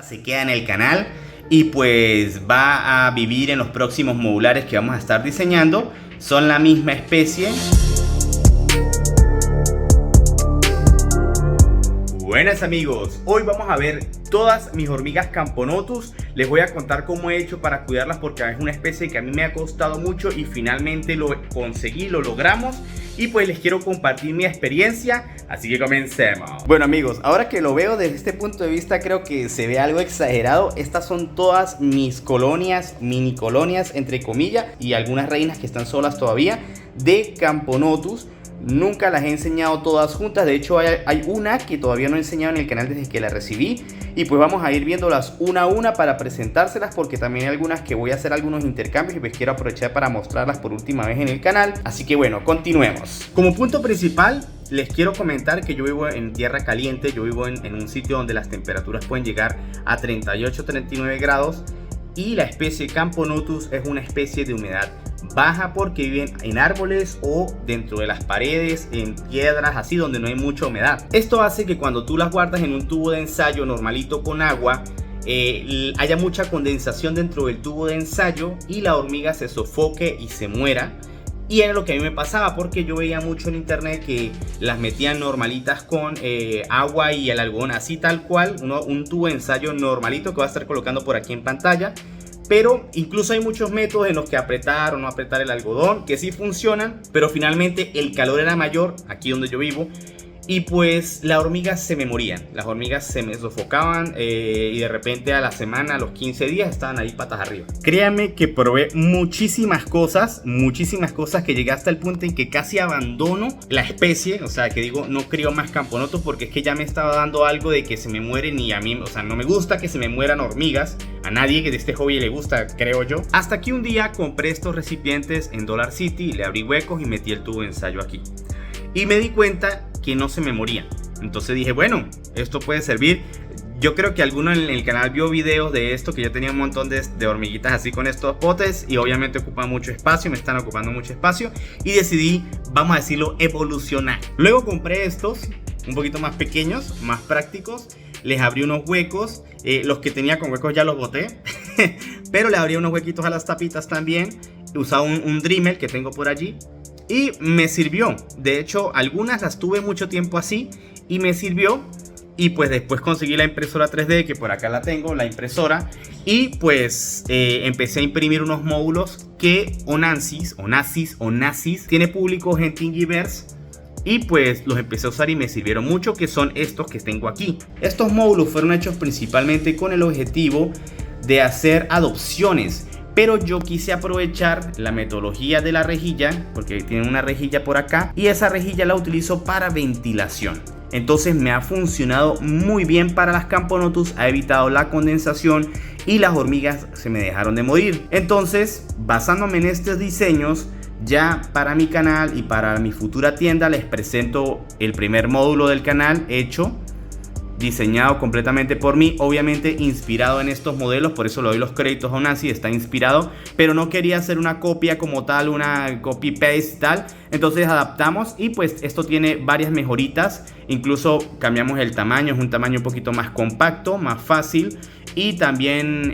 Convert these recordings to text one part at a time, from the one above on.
Se queda en el canal y pues va a vivir en los próximos modulares que vamos a estar diseñando. Son la misma especie. Buenas amigos, hoy vamos a ver todas mis hormigas Camponotus. Les voy a contar cómo he hecho para cuidarlas porque es una especie que a mí me ha costado mucho y finalmente lo conseguí, lo logramos. Y pues les quiero compartir mi experiencia, así que comencemos. Bueno amigos, ahora que lo veo desde este punto de vista creo que se ve algo exagerado. Estas son todas mis colonias, mini colonias entre comillas, y algunas reinas que están solas todavía de Camponotus. Nunca las he enseñado todas juntas, de hecho hay una que todavía no he enseñado en el canal desde que la recibí. Y pues vamos a ir viéndolas una a una para presentárselas, porque también hay algunas que voy a hacer algunos intercambios y pues quiero aprovechar para mostrarlas por última vez en el canal. Así que bueno, continuemos. Como punto principal les quiero comentar que yo vivo en tierra caliente, yo vivo en un sitio donde las temperaturas pueden llegar a 38-39 grados. Y la especie Camponotus es una especie de humedad baja porque viven en árboles o dentro de las paredes, en piedras, así donde no hay mucha humedad. Esto hace que cuando tú las guardas en un tubo de ensayo normalito con agua, haya mucha condensación dentro del tubo de ensayo y la hormiga se sofoque y se muera. Y era lo que a mí me pasaba, porque yo veía mucho en internet que las metían normalitas con agua y el algodón, así tal cual, un tubo de ensayo normalito que voy a estar colocando por aquí en pantalla. Pero incluso hay muchos métodos en los que apretar o no apretar el algodón que sí funcionan, pero finalmente el calor era mayor aquí donde yo vivo. Y pues las hormigas se me morían, las hormigas se me sofocaban y de repente a la semana, a los 15 días estaban ahí patas arriba. Créanme que probé muchísimas cosas que llegué hasta el punto en que casi abandono la especie. O sea, que digo, no crío más Camponotus porque es que ya me estaba dando algo de que se me mueren y a mí, o sea, no me gusta que se me mueran hormigas. A nadie que de este hobby le gusta, creo yo. Hasta que un día compré estos recipientes en Dollar City, le abrí huecos y metí el tubo de ensayo aquí. Y me di cuenta que no se me morían. Entonces dije, bueno, esto puede servir. Yo creo que alguno en el canal vio videos de esto, que yo tenía un montón de hormiguitas así con estos potes y obviamente ocupan mucho espacio, me están ocupando mucho espacio y decidí, vamos a decirlo, evolucionar. Luego compré estos un poquito más pequeños, más prácticos. Les abrí unos huecos, los que tenía con huecos ya los boté pero le abrí unos huequitos a las tapitas también. Usaba un Dremel que tengo por allí y me sirvió. De hecho, algunas las tuve mucho tiempo así y me sirvió. Y pues después conseguí la impresora 3D, que por acá la tengo, la impresora. Y pues empecé a imprimir unos módulos que Onassis tiene públicos en Thingiverse. Y pues los empecé a usar y me sirvieron mucho, que son estos que tengo aquí. Estos módulos fueron hechos principalmente con el objetivo de hacer adopciones. Pero yo quise aprovechar la metodología de la rejilla, porque tiene una rejilla por acá, y esa rejilla la utilizo para ventilación. Entonces me ha funcionado muy bien para las Camponotus, ha evitado la condensación y las hormigas se me dejaron de morir. Entonces, basándome en estos diseños, ya para mi canal y para mi futura tienda les presento el primer módulo del canal hecho, diseñado completamente por mí, obviamente inspirado en estos modelos, por eso le doy los créditos a Onassis, está inspirado, pero no quería hacer una copia como tal, una copy paste y tal. Entonces adaptamos y pues esto tiene varias mejoritas, incluso cambiamos el tamaño, es un tamaño un poquito más compacto, más fácil. Y también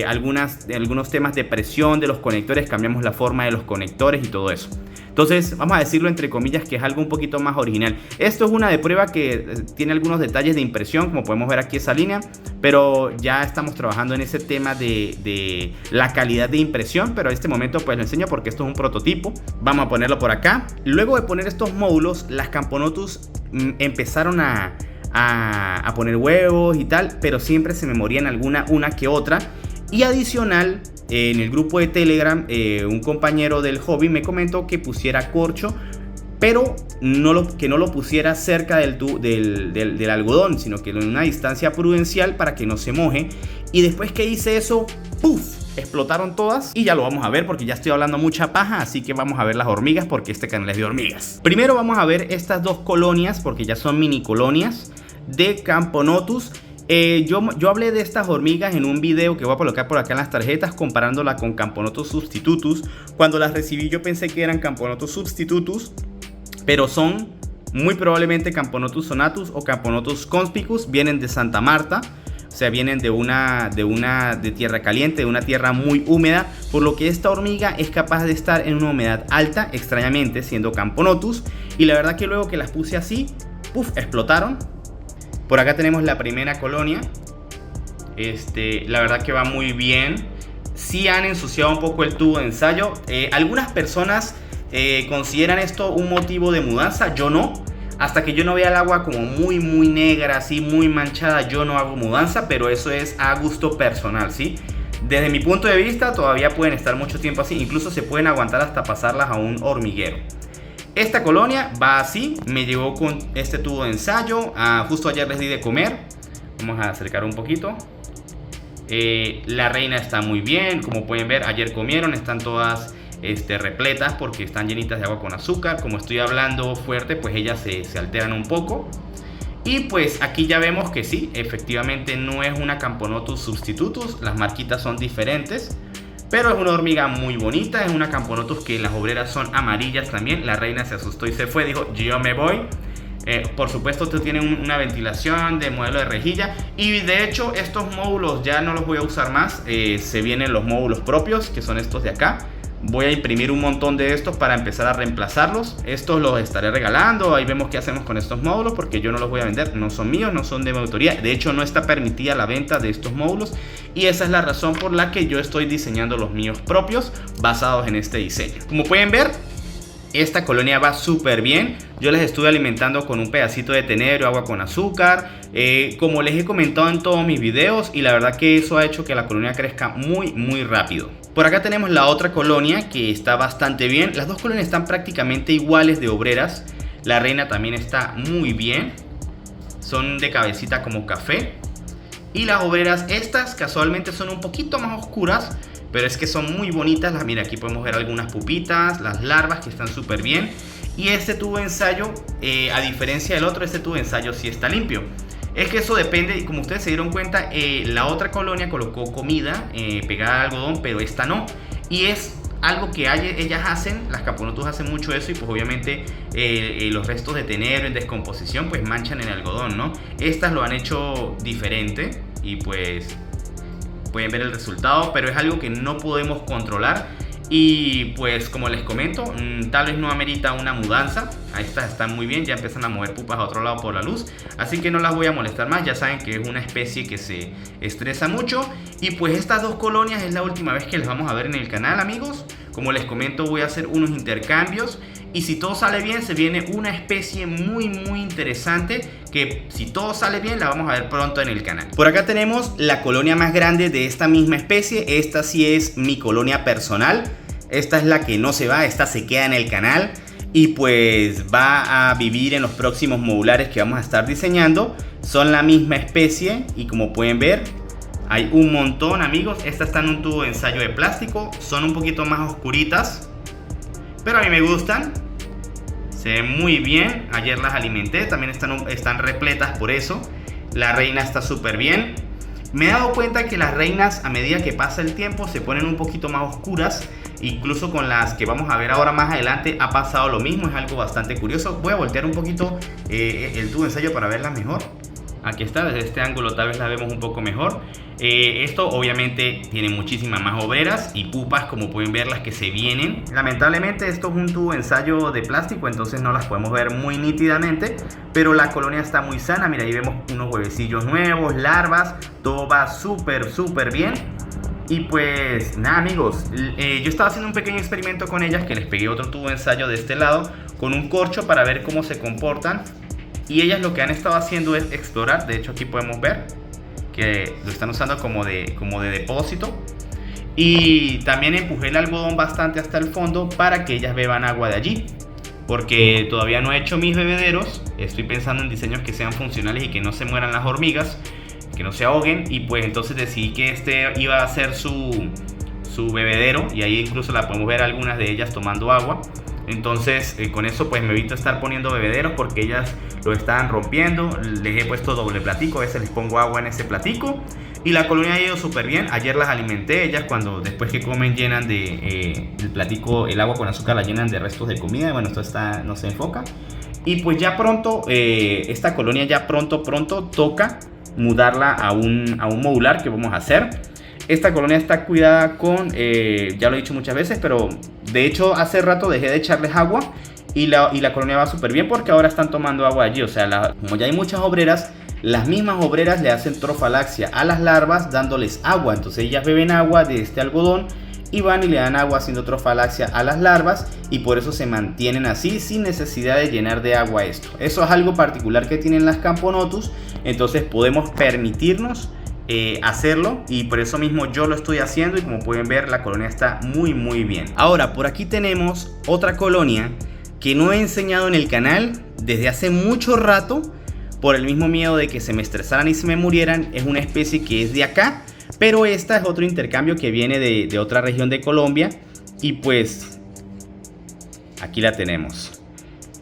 algunos temas de presión de los conectores, cambiamos la forma de los conectores y todo eso. Entonces vamos a decirlo entre comillas que es algo un poquito más original. Esto es una de prueba que tiene algunos detalles de impresión, como podemos ver aquí esa línea, pero ya estamos trabajando en ese tema de la calidad de impresión, pero en este momento pues lo enseño porque esto es un prototipo. Vamos a ponerlo por acá. Luego de poner estos módulos, las Camponotus empezaron a poner huevos y tal, pero siempre se me morían una que otra. Y adicional, en el grupo de Telegram, un compañero del hobby me comentó que pusiera corcho, pero que no lo pusiera cerca del algodón, sino que en una distancia prudencial para que no se moje. Y después que hice eso, ¡puf!, explotaron todas y ya lo vamos a ver porque ya estoy hablando mucha paja, así que vamos a ver las hormigas porque este canal es de hormigas. Primero vamos a ver estas dos colonias porque ya son mini colonias de Camponotus. Yo hablé de estas hormigas en un video que voy a colocar por acá en las tarjetas, comparándola con Camponotus substitutus. Cuando las recibí yo pensé que eran Camponotus substitutus, pero son muy probablemente Camponotus sonatus o Camponotus conspicus, vienen de Santa Marta. O sea, vienen de tierra caliente, de una tierra muy húmeda, por lo que esta hormiga es capaz de estar en una humedad alta, extrañamente, siendo Camponotus. Y la verdad que luego que las puse así, ¡puf!, explotaron. Por acá tenemos la primera colonia. La verdad que va muy bien. Sí han ensuciado un poco el tubo de ensayo. Algunas personas consideran esto un motivo de mudanza, yo no. Hasta que yo no vea el agua como muy negra, así muy manchada, yo no hago mudanza, pero eso es a gusto personal, ¿sí? Desde mi punto de vista todavía pueden estar mucho tiempo así, incluso se pueden aguantar hasta pasarlas a un hormiguero. Esta colonia va así, me llegó con este tubo de ensayo, justo ayer les di de comer. Vamos a acercar un poquito. La reina está muy bien, como pueden ver, ayer comieron, están todas repletas porque están llenitas de agua con azúcar. Como estoy hablando fuerte, pues ellas se alteran un poco. Y pues aquí ya vemos que sí, efectivamente no es una Camponotus substitutus, las marquitas son diferentes, pero es una hormiga muy bonita, es una Camponotus que las obreras son amarillas también. La reina se asustó y se fue, dijo yo me voy. Por supuesto, esto tiene una ventilación de modelo de rejilla. Y de hecho estos módulos ya no los voy a usar más. Se vienen los módulos propios, que son estos de acá. Voy a imprimir un montón de estos para empezar a reemplazarlos. Estos los estaré regalando. Ahí vemos qué hacemos con estos módulos, porque yo no los voy a vender. No son míos, no son de mi autoría. De hecho no está permitida la venta de estos módulos. Y esa es la razón por la que yo estoy diseñando los míos propios, basados en este diseño. Como pueden ver, esta colonia va súper bien. Yo les estuve alimentando con un pedacito de tenebro, agua con azúcar, como les he comentado en todos mis videos, y la verdad que eso ha hecho que la colonia crezca muy rápido. Por acá tenemos la otra colonia que está bastante bien. Las dos colonias están prácticamente iguales de obreras. La reina también está muy bien. Son de cabecita como café. Y las obreras estas casualmente son un poquito más oscuras, pero es que son muy bonitas. Mira, aquí podemos ver algunas pupitas, las larvas que están súper bien. Y este tubo de ensayo, a diferencia del otro, este tubo de ensayo sí está limpio. Es que eso depende, y como ustedes se dieron cuenta, la otra colonia colocó comida pegada al algodón, pero esta no. Y es algo que ellas hacen, las Camponotus hacen mucho eso, y pues obviamente los restos de tenebro en descomposición pues manchan el algodón, ¿no? Estas lo han hecho diferente y pues pueden ver el resultado, pero es algo que no podemos controlar. Y pues como les comento, tal vez no amerita una mudanza. Estas están muy bien, ya empiezan a mover pupas a otro lado por la luz, así que no las voy a molestar más. Ya saben que es una especie que se estresa mucho. Y pues estas dos colonias es la última vez que les vamos a ver en el canal, amigos. Como les comento, voy a hacer unos intercambios, y si todo sale bien se viene una especie muy interesante, que si todo sale bien la vamos a ver pronto en el canal. Por acá tenemos la colonia más grande de esta misma especie. Esta sí es mi colonia personal. Esta es la que no se va, esta se queda en el canal y pues va a vivir en los próximos modulares que vamos a estar diseñando. Son la misma especie y como pueden ver hay un montón, amigos. Estas están en un tubo de ensayo de plástico, son un poquito más oscuritas, pero a mí me gustan. Se ven muy bien, ayer las alimenté, también están repletas por eso. La reina está súper bien. Me he dado cuenta que las reinas, a medida que pasa el tiempo, se ponen un poquito más oscuras. Incluso con las que vamos a ver ahora más adelante ha pasado lo mismo, es algo bastante curioso. Voy a voltear un poquito el tubo de ensayo para verla mejor. Aquí está, desde este ángulo tal vez la vemos un poco mejor. Esto obviamente tiene muchísimas más obreras y pupas, como pueden ver, las que se vienen. Lamentablemente esto es un tubo de ensayo de plástico, entonces no las podemos ver muy nítidamente, pero la colonia está muy sana. Mira, ahí vemos unos huevecillos nuevos, larvas, todo va súper bien. Y pues nada, amigos, yo estaba haciendo un pequeño experimento con ellas, que les pegué otro tubo de ensayo de este lado con un corcho para ver cómo se comportan. Y ellas lo que han estado haciendo es explorar. De hecho aquí podemos ver que lo están usando como de depósito. Y también empujé el algodón bastante hasta el fondo para que ellas beban agua de allí, porque todavía no he hecho mis bebederos. Estoy pensando en diseños que sean funcionales y que no se mueran las hormigas, que no se ahoguen. Y pues entonces decidí que este iba a ser su bebedero, y ahí incluso la podemos ver algunas de ellas tomando agua. Entonces con eso pues me evito estar poniendo bebederos, porque ellas lo estaban rompiendo. Les he puesto doble platico, a veces les pongo agua en ese platico. Y la colonia ha ido súper bien. Ayer las alimenté. Ellas después que comen llenan el platico, el agua con azúcar la llenan de restos de comida. Bueno, esto no se enfoca. Y pues ya pronto, esta colonia ya pronto toca mudarla a un modular que vamos a hacer. Esta colonia está cuidada con, ya lo he dicho muchas veces, pero de hecho hace rato dejé de echarles agua y la colonia va súper bien porque ahora están tomando agua allí. O sea, como ya hay muchas obreras, las mismas obreras le hacen trofalaxia a las larvas dándoles agua. Entonces ellas beben agua de este algodón y van y le dan agua haciendo trofalaxia a las larvas, y por eso se mantienen así sin necesidad de llenar de agua esto. Eso es algo particular que tienen las Camponotus, entonces podemos permitirnos hacerlo, y por eso mismo yo lo estoy haciendo, y como pueden ver la colonia está muy bien. Ahora por aquí tenemos otra colonia que no he enseñado en el canal desde hace mucho rato por el mismo miedo de que se me estresaran y se me murieran. Es una especie que es de acá, pero esta es otro intercambio que viene de otra región de Colombia, y pues aquí la tenemos.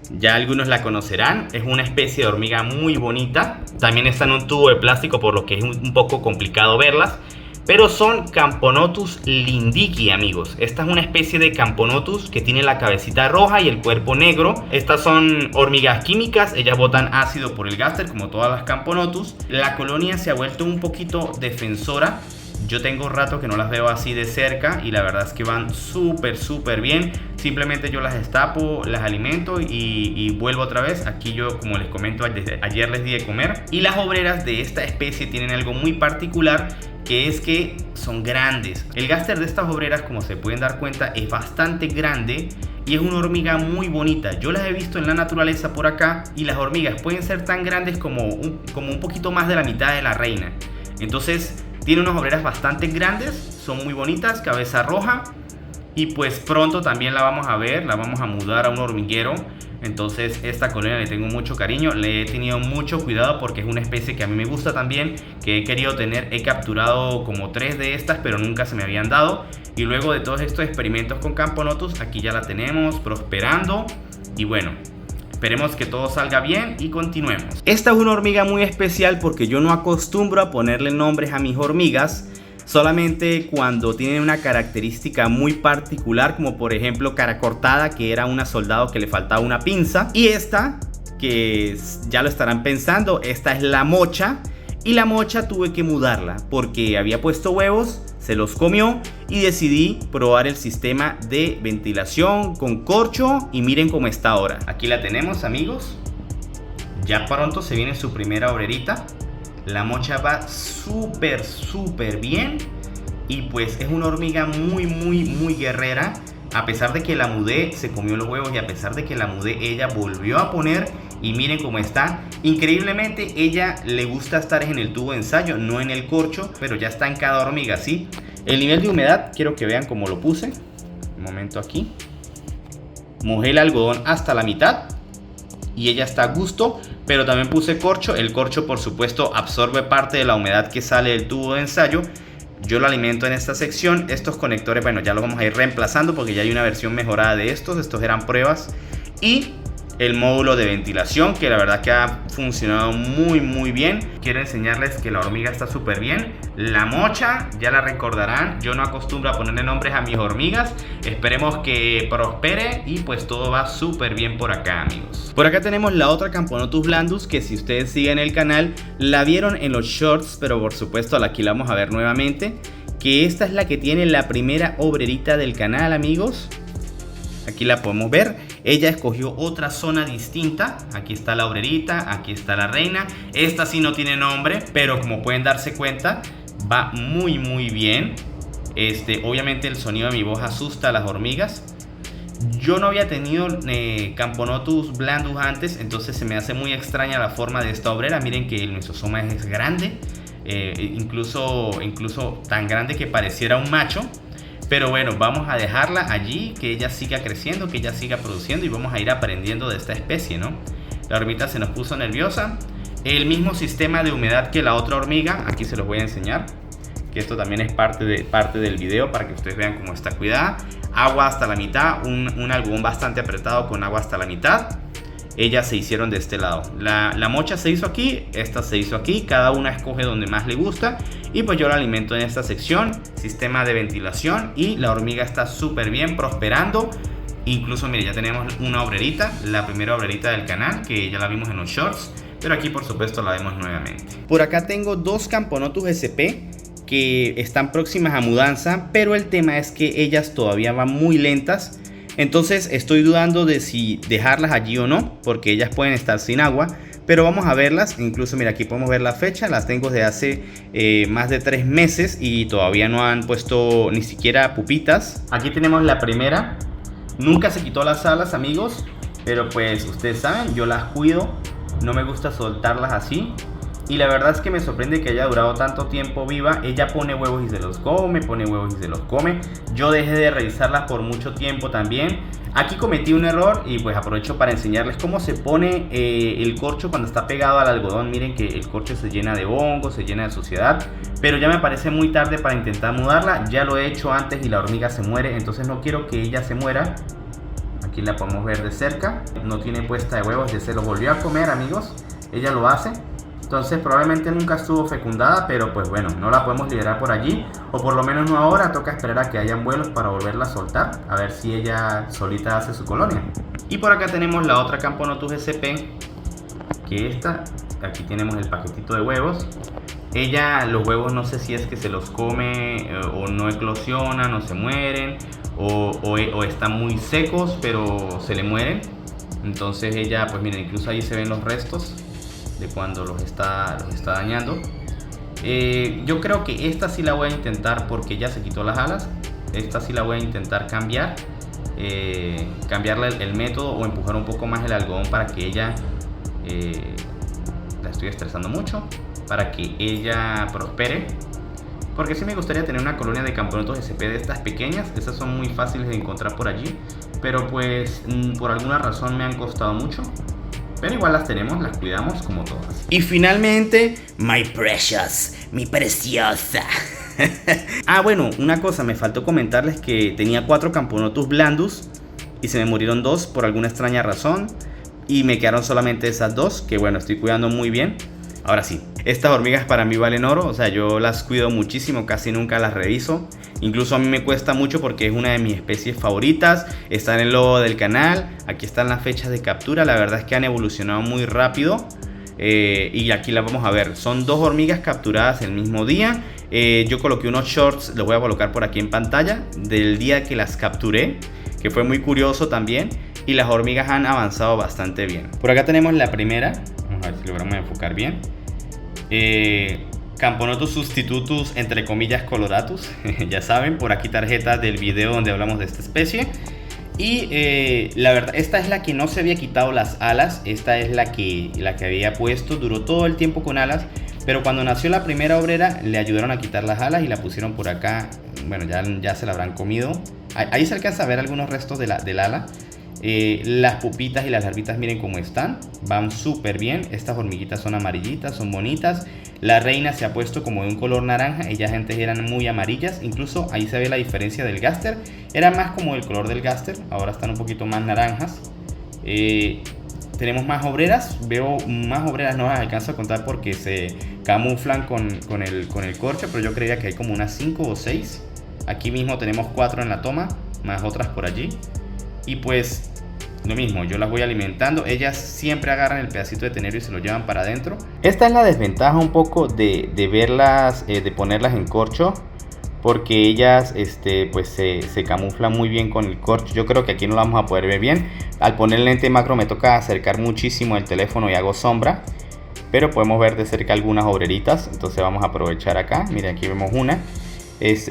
Ya algunos la conocerán, es una especie de hormiga muy bonita. También está en un tubo de plástico, por lo que es un poco complicado verlas. Pero son Camponotus lindiki, amigos. Esta es una especie de Camponotus que tiene la cabecita roja y el cuerpo negro. Estas son hormigas químicas, ellas botan ácido por el gáster como todas las Camponotus. La colonia se ha vuelto un poquito defensora. Yo tengo rato que no las veo así de cerca y la verdad es que van súper bien. Simplemente yo las destapo, las alimento y vuelvo otra vez. Aquí yo, como les comento, ayer les di de comer. Y las obreras de esta especie tienen algo muy particular, que es que son grandes. El gáster de estas obreras, como se pueden dar cuenta, es bastante grande y es una hormiga muy bonita. Yo las he visto en la naturaleza por acá y las hormigas pueden ser tan grandes como un poquito más de la mitad de la reina. Entonces tiene unas obreras bastante grandes, son muy bonitas, cabeza roja, y pues pronto también la vamos a ver, la vamos a mudar a un hormiguero. Entonces esta colonia le tengo mucho cariño, le he tenido mucho cuidado porque es una especie que a mí me gusta también, que he querido tener. He capturado como 3 de estas, pero nunca se me habían dado. Y luego de todos estos experimentos con Camponotus, aquí ya la tenemos prosperando. Y bueno, esperemos que todo salga bien y continuemos. Esta es una hormiga muy especial porque yo no acostumbro a ponerle nombres a mis hormigas, solamente cuando tienen una característica muy particular, como por ejemplo cara cortada, que era una soldado que le faltaba una pinza. Y esta, que ya lo estarán pensando, esta es la mocha. Y la mocha tuve que mudarla porque había puesto huevos, se los comió, y decidí probar el sistema de ventilación con corcho, y miren cómo está ahora. Aquí la tenemos, amigos. Ya pronto se viene su primera obrerita. La mocha va súper bien, y pues es una hormiga muy guerrera. A pesar de que la mudé, se comió los huevos, y a pesar de que la mudé, ella volvió a poner, y miren cómo está. Increíblemente ella le gusta estar en el tubo de ensayo, no en el corcho, pero ya está en cada hormiga, ¿sí? El nivel de humedad, quiero que vean cómo lo puse. Un momento aquí. Mojé el algodón hasta la mitad y ella está a gusto, pero también puse corcho. El corcho, por supuesto, absorbe parte de la humedad que sale del tubo de ensayo. Yo lo alimento en esta sección. Estos conectores, bueno, ya los vamos a ir reemplazando porque ya hay una versión mejorada de estos. Estos eran pruebas. Y el módulo de ventilación, que la verdad que ha funcionado muy bien. Quiero enseñarles que la hormiga está súper bien. La mocha, ya la recordarán, yo no acostumbro a ponerle nombres a mis hormigas. Esperemos que prospere y pues todo va súper bien por acá, amigos. Por acá tenemos la otra Camponotus blandus, que si ustedes siguen el canal la vieron en los shorts, pero por supuesto aquí la vamos a ver nuevamente. Que esta es la que tiene la primera obrerita del canal, amigos. Aquí la podemos ver. Ella escogió otra zona distinta. Aquí está la obrerita, aquí está la reina. Esta sí no tiene nombre, pero como pueden darse cuenta, va muy bien. Obviamente el sonido de mi voz asusta a las hormigas. Yo no había tenido Camponotus blandus antes, entonces se me hace muy extraña la forma de esta obrera. Miren que el mesosoma es grande, incluso tan grande que pareciera un macho. Pero bueno, vamos a dejarla allí, que ella siga creciendo, que ella siga produciendo, y vamos a ir aprendiendo de esta especie, ¿no? La hormiguita se nos puso nerviosa. El mismo sistema de humedad que la otra hormiga, aquí se los voy a enseñar, que esto también es parte del video para que ustedes vean cómo está cuidada. Agua hasta la mitad, un algodón bastante apretado con agua hasta la mitad. Ellas se hicieron de este lado. La mocha se hizo aquí, esta se hizo aquí. Cada una escoge donde más le gusta. Y pues yo la alimento en esta sección. Sistema de ventilación. Y la hormiga está súper bien, prosperando. Incluso, mire, ya tenemos una obrerita. La primera obrerita del canal, que ya la vimos en los shorts. pero aquí por supuesto la vemos nuevamente. Por acá tengo dos Camponotus SP que están próximas a mudanza, pero el tema es que ellas todavía van muy lentas. Entonces estoy dudando de si dejarlas allí o no, porque ellas pueden estar sin agua. Pero vamos a verlas, incluso mira, aquí podemos ver la fecha, las tengo desde hace más de 3 meses y todavía no han puesto ni siquiera pupitas. Aquí tenemos la primera, nunca se quitó las alas, amigos, pero pues ustedes saben, yo las cuido, no me gusta soltarlas así. Y la verdad es que me sorprende que haya durado tanto tiempo viva. Ella pone huevos y se los come, pone huevos y se los come. Yo dejé de revisarlas por mucho tiempo también. Aquí cometí un error y pues aprovecho para enseñarles cómo se pone el corcho cuando está pegado al algodón. Miren que el corcho se llena de hongos, se llena de suciedad. Pero ya me parece muy tarde para intentar mudarla. Ya lo he hecho antes y la hormiga se muere, entonces no quiero que ella se muera. Aquí la podemos ver de cerca. No tiene puesta de huevos, ya se los volvió a comer, amigos. Ella lo hace. Entonces probablemente nunca estuvo fecundada, pero pues bueno, no la podemos liberar por allí, o por lo menos no ahora. Toca esperar a que hayan vuelos para volverla a soltar, a ver si ella solita hace su colonia. Y por acá tenemos la otra Camponotus SP, que esta, aquí tenemos el paquetito de huevos. Ella, los huevos no sé si es que se los come o no eclosionan o se mueren, o están muy secos pero se le mueren. Entonces ella, pues miren, incluso ahí se ven los restos de cuando los está dañando. Yo creo que esta sí la voy a intentar porque ya se quitó las alas. Esta sí la voy a intentar cambiar, cambiarle el método o empujar un poco más el algodón para que ella, la estoy estresando mucho, para que ella prospere. Porque sí me gustaría tener una colonia de Camponotus SP de estas pequeñas. Estas son muy fáciles de encontrar por allí, pero pues por alguna razón me han costado mucho. Pero igual las tenemos, las cuidamos como todas. Y finalmente, my precious, mi preciosa. Bueno, una cosa, me faltó comentarles que tenía 4 Camponotus blandus y se me murieron 2 por alguna extraña razón. Y me quedaron solamente esas 2, que bueno, estoy cuidando muy bien. Ahora sí, estas hormigas para mí valen oro, o sea, yo las cuido muchísimo, casi nunca las reviso. Incluso a mí me cuesta mucho porque es una de mis especies favoritas. Está en el logo del canal, aquí están las fechas de captura, la verdad es que han evolucionado muy rápido. Y aquí las vamos a ver, son 2 hormigas capturadas el mismo día. Yo coloqué unos shorts, los voy a colocar por aquí en pantalla, del día que las capturé, que fue muy curioso también. Y las hormigas han avanzado bastante bien. Por acá tenemos la primera, vamos a ver si logramos enfocar bien. Camponotus substitutus, entre comillas, coloratus. Ya saben, por aquí tarjeta del video donde hablamos de esta especie. Y la verdad, esta es la que no se había quitado las alas. Esta es la que había puesto, duró todo el tiempo con alas. Pero cuando nació la primera obrera le ayudaron a quitar las alas y la pusieron por acá. Bueno, ya se la habrán comido. Ahí se alcanza a ver algunos restos del ala. Las pupitas y las larvitas, miren cómo están, van súper bien. Estas hormiguitas son amarillitas, son bonitas. La reina se ha puesto como de un color naranja, ellas antes eran muy amarillas. Incluso ahí se ve la diferencia del gaster, era más como el color del gaster, ahora están un poquito más naranjas. Tenemos más obreras, veo más obreras, no las alcanzo a contar porque se camuflan con el corcho, pero yo creía que hay como unas 5 o 6. Aquí mismo tenemos 4 en la toma, más otras por allí. Y pues lo mismo, yo las voy alimentando. Ellas siempre agarran el pedacito de tenero y se lo llevan para adentro. Esta es la desventaja un poco de verlas, de ponerlas en corcho, porque ellas pues se camuflan muy bien con el corcho. Yo creo que aquí no la vamos a poder ver bien. Al poner el lente macro me toca acercar muchísimo el teléfono y hago sombra, pero podemos ver de cerca algunas obreritas. Entonces vamos a aprovechar acá. Miren, aquí vemos una.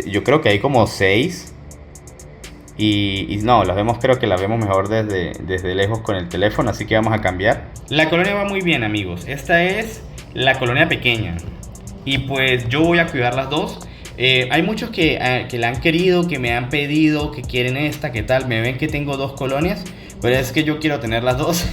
Yo creo que hay como 6. Y no, creo que las vemos mejor desde lejos con el teléfono, así que vamos a cambiar. La colonia va muy bien, amigos. Esta es la colonia pequeña y pues yo voy a cuidar las 2. Hay muchos que la han querido, que me han pedido, que quieren esta, que tal. Me ven que tengo 2 colonias, pero es que yo quiero tener las 2.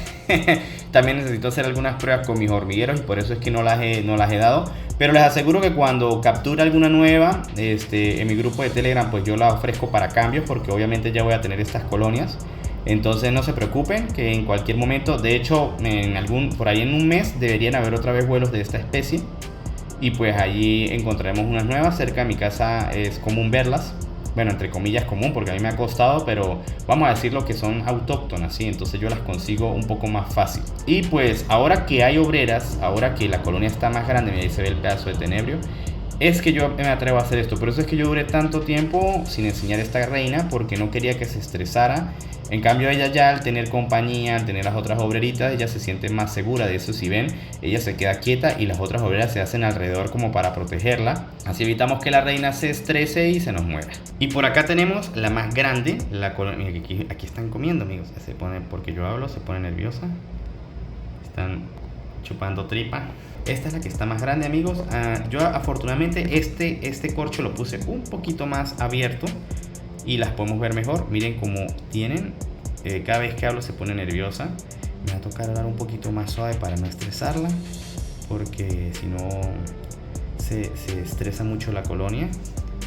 También necesito hacer algunas pruebas con mis hormigueros y por eso es que no las he dado. Pero les aseguro que cuando capture alguna nueva, en mi grupo de Telegram, pues yo la ofrezco para cambios, porque obviamente ya voy a tener estas colonias. Entonces no se preocupen, que en cualquier momento, de hecho por ahí en un mes deberían haber otra vez vuelos de esta especie. Y pues allí encontraremos unas nuevas. Cerca de mi casa es común verlas. bueno, entre comillas común, porque a mí me ha costado, pero vamos a decir lo que son autóctonas, ¿sí? Entonces yo las consigo un poco más fácil. Y pues ahora que hay obreras, ahora que la colonia está más grande, mira, ahí se ve el pedazo de tenebrio, es que yo me atrevo a hacer esto. Por eso es que yo duré tanto tiempo sin enseñar a esta reina, porque no quería que se estresara. En cambio ella ya al tener compañía, al tener las otras obreritas, ella se siente más segura de eso. Si ven, ella se queda quieta y las otras obreras se hacen alrededor como para protegerla. Así evitamos que la reina se estrese y se nos muera. Y por acá tenemos la más grande, la colonia. Aquí están comiendo, amigos. Se pone, porque yo hablo, se pone nerviosa. Están chupando tripa. Esta es la que está más grande, amigos. Yo afortunadamente este corcho lo puse un poquito más abierto y las podemos ver mejor. Miren cómo tienen, cada vez que hablo se pone nerviosa. Me va a tocar hablar un poquito más suave para no estresarla, porque si no se estresa mucho la colonia.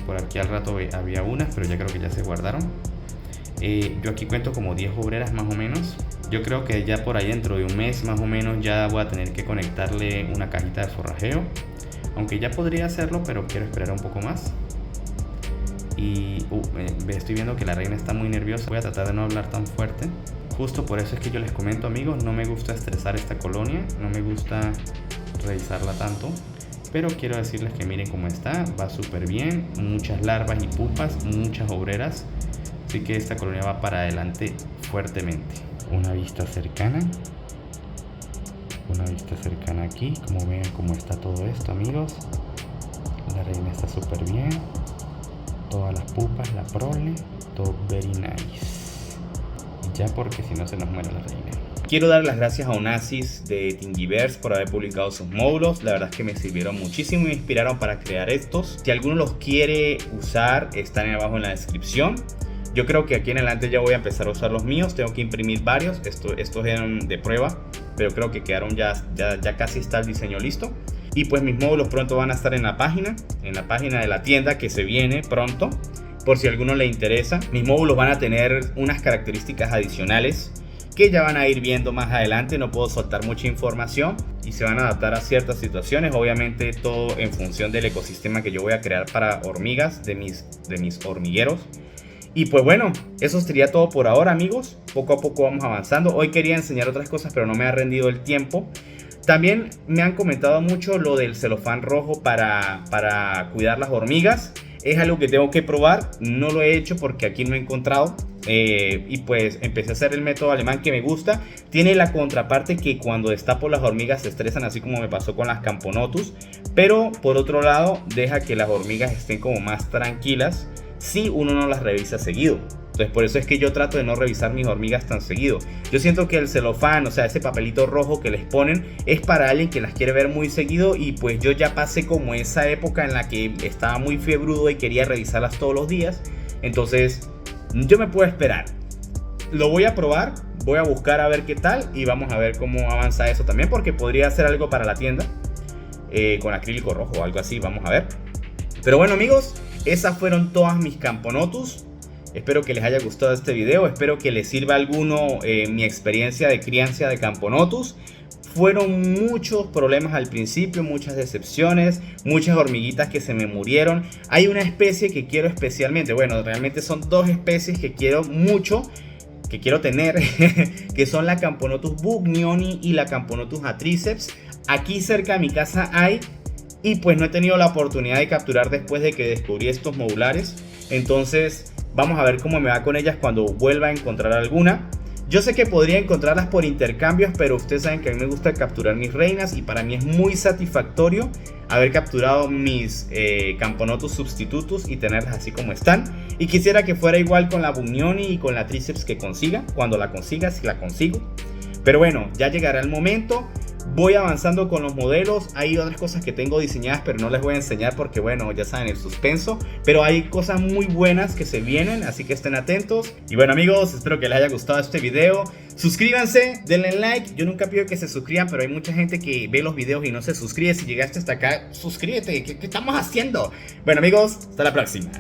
Por aquí al rato había unas, pero ya creo que ya se guardaron. Yo aquí cuento como 10 obreras más o menos. Yo creo que ya por ahí dentro de un mes más o menos ya voy a tener que conectarle una cajita de forrajeo. Aunque ya podría hacerlo, pero quiero esperar un poco más. Y estoy viendo que la reina está muy nerviosa. Voy a tratar de no hablar tan fuerte. Justo por eso es que yo les comento, amigos, no me gusta estresar esta colonia. No me gusta revisarla tanto. Pero quiero decirles que miren cómo está. Va súper bien. Muchas larvas y pupas, muchas obreras. Así que esta colonia va para adelante fuertemente. Una vista cercana. Una vista cercana aquí. Como ven cómo está todo esto, amigos. La reina está súper bien. Todas las pupas, la prole. Todo very nice. Y ya porque si no se nos muere la reina. Quiero dar las gracias a Onassis de Thingiverse por haber publicado sus módulos. La verdad es que me sirvieron muchísimo y me inspiraron para crear estos. Si alguno los quiere usar, están abajo en la descripción. Yo creo que aquí en adelante ya voy a empezar a usar los míos. Tengo que imprimir varios. Estos eran de prueba, pero creo que quedaron ya casi está el diseño listo. Y pues mis módulos pronto van a estar en la página de la tienda que se viene pronto. Por si a alguno le interesa. Mis módulos van a tener unas características adicionales que ya van a ir viendo más adelante. No puedo soltar mucha información y se van a adaptar a ciertas situaciones. Obviamente todo en función del ecosistema que yo voy a crear para hormigas de mis hormigueros. Y pues bueno, eso sería todo por ahora, amigos. Poco a poco vamos avanzando. Hoy quería enseñar otras cosas, pero no me ha rendido el tiempo. También me han comentado mucho lo del celofán rojo para cuidar las hormigas. Es algo que tengo que probar. No lo he hecho porque aquí no he encontrado. Y pues empecé a hacer el método alemán que me gusta. Tiene la contraparte que cuando destapo las hormigas se estresan, así como me pasó con las Camponotus. Pero por otro lado deja que las hormigas estén como más tranquilas si uno no las revisa seguido. Entonces por eso es que yo trato de no revisar mis hormigas tan seguido. Yo siento que el celofán, o sea, ese papelito rojo que les ponen, es para alguien que las quiere ver muy seguido. Y pues yo ya pasé como esa época en la que estaba muy fiebrudo y quería revisarlas todos los días. Entonces yo me puedo esperar. Lo voy a probar, voy a buscar a ver qué tal y vamos a ver cómo avanza eso también, porque podría hacer algo para la tienda con acrílico rojo o algo así, vamos a ver. Pero bueno, amigos, esas fueron todas mis Camponotus. Espero que les haya gustado este video. Espero que les sirva a alguno mi experiencia de crianza de Camponotus. Fueron muchos problemas al principio, muchas decepciones, muchas hormiguitas que se me murieron. Hay una especie que quiero especialmente, bueno, realmente son dos especies que quiero mucho, que quiero tener, que son la Camponotus bugnioni y la Camponotus atriceps. Aquí cerca de mi casa hay. Y pues no he tenido la oportunidad de capturar después de que descubrí estos modulares. Entonces vamos a ver cómo me va con ellas cuando vuelva a encontrar alguna. Yo sé que podría encontrarlas por intercambios, pero ustedes saben que a mí me gusta capturar mis reinas. Y para mí es muy satisfactorio haber capturado mis Camponotus substitutos y tenerlas así como están. Y quisiera que fuera igual con la bugnioni y con la triceps que consiga. Cuando la consiga, si la consigo. Pero bueno, ya llegará el momento. Voy avanzando con los modelos. Hay otras cosas que tengo diseñadas, pero no les voy a enseñar porque bueno, ya saben, el suspenso. Pero hay cosas muy buenas que se vienen, así que estén atentos. Y bueno, amigos, espero que les haya gustado este video. Suscríbanse, denle like. Yo nunca pido que se suscriban, pero hay mucha gente que ve los videos y no se suscribe. Si llegaste hasta acá, suscríbete. ¿Qué estamos haciendo? Bueno, amigos, hasta la próxima.